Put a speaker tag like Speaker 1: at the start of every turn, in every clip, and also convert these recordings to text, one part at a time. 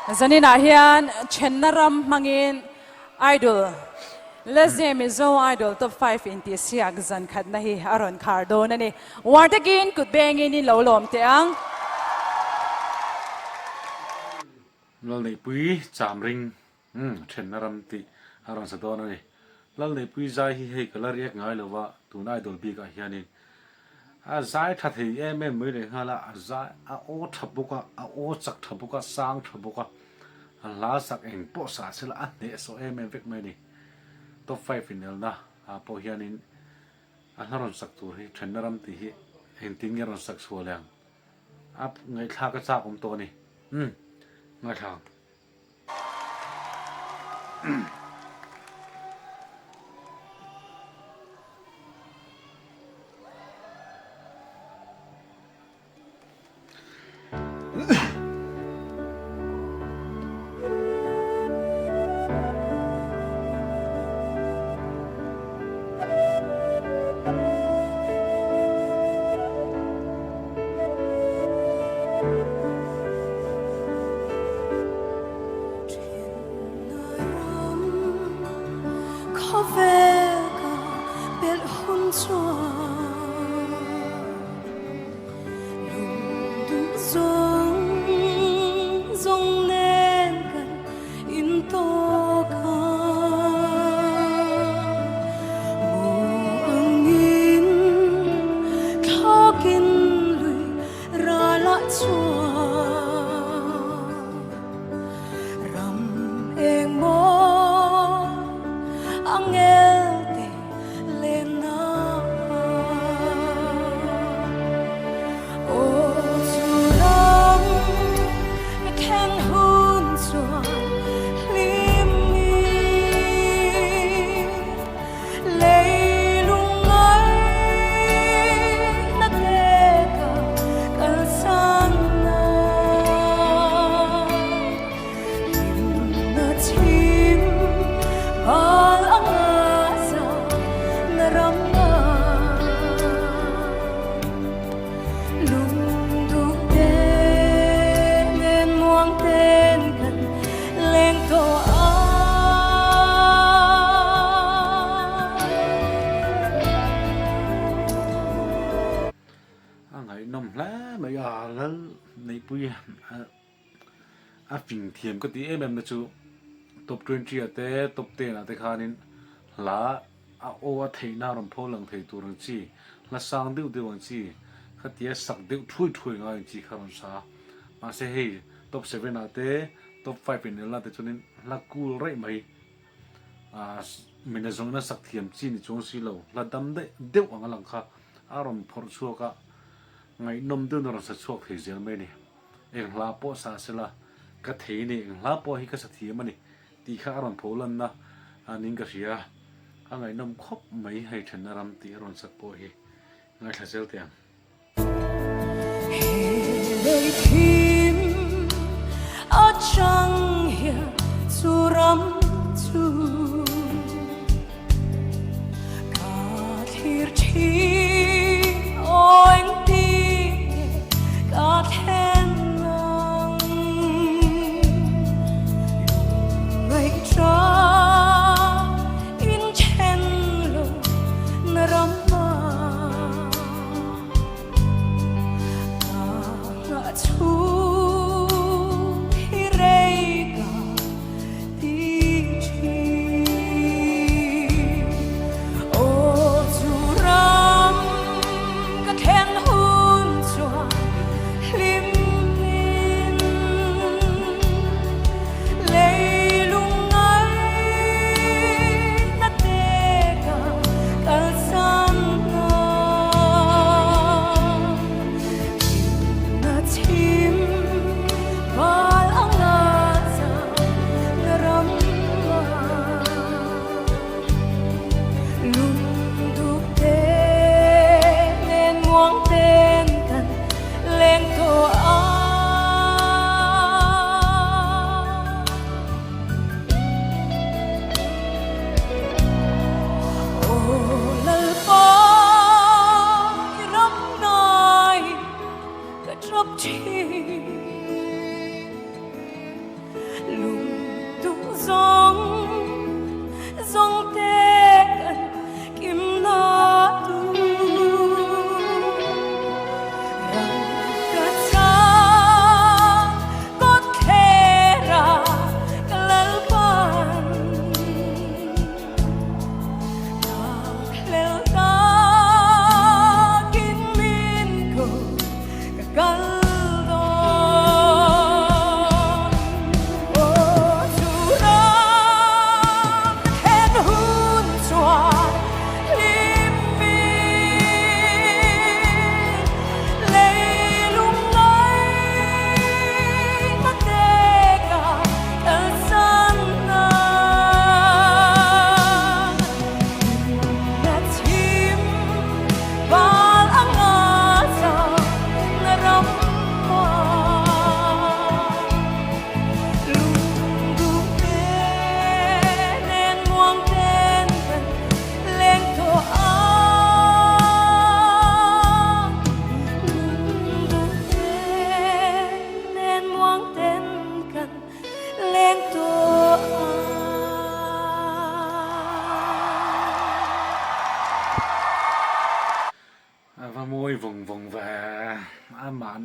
Speaker 1: zanin ahian chennaram mangin idol lezem zo idol top 5 inti siak zan khat na hi aron khardo na ni wartakin kutbengin ni lolom te ang
Speaker 2: lal nei pui cham ring chennaram ti aron sa don ni lal nei pui zai hi hei kalar yak ngai lowa tunai dol bi ka hianin a zai that hi em mai le hala a zai a o thabuka a o chak thabuka sang thabuka a la sak eng po sa sila a ne so em vek mai ni top 5 final na a po hianin a haron sak tur hi chennaram ti hi hen ting yaron sak sualang ap ngai thla ka cha kom to ni ngai thang a phình thiềm có tí em là chú top 20 ate top 10 ate khanin la a o a thei na ram pho lang thei tur chi la sang deu deu ang chi khatia sak deu thui thui ngai chi kharon sa ma se hei top 7 ate top 5 in la te chunin la cool rai mai a mina zong na sak thiam chi ni chung si lo la dam de deu ang lang kha arom phor chuaka ngai nom deu na sa chuak thei zel mai ni eng la po sa sela ka thei ni eng la po hi ka sa thiam ani ti kha ron pholan na aning ka ria angai nom khop mai hai thanram ti ron sak po hi ngai thasel tiang
Speaker 3: hey kim a chang hia churam chu ka thir thi oing ti ka then long ngai tra Ooh.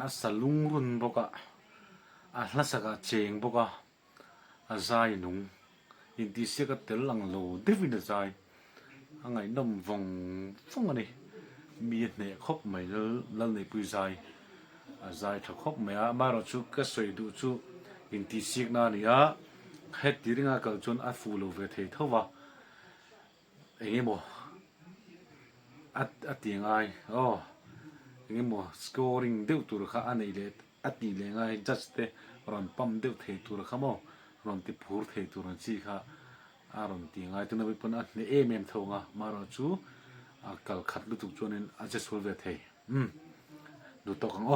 Speaker 2: a salung run boka a hlasaka cheng boka a zai nung in ti se ka tel lang lo devin a zai a ngai nom vong phong ani mi ne khop mai lal nei pui zai a zai tha khop mai a ma ro chu ka soi du chu in ti sik na ni a het ti ringa kal chon a fu lo ve thei thowa engemo at tiếng ai engemo scoring deuh tur kha anei le ati le ngai just te ron pam deuh thei tur kha mo ron ti phur thei tur chi kha a ron ti ngai tu na bi pon a ne em thonga ma ro chu a kal khat lu tuk chonin a che sul ve thei du to kang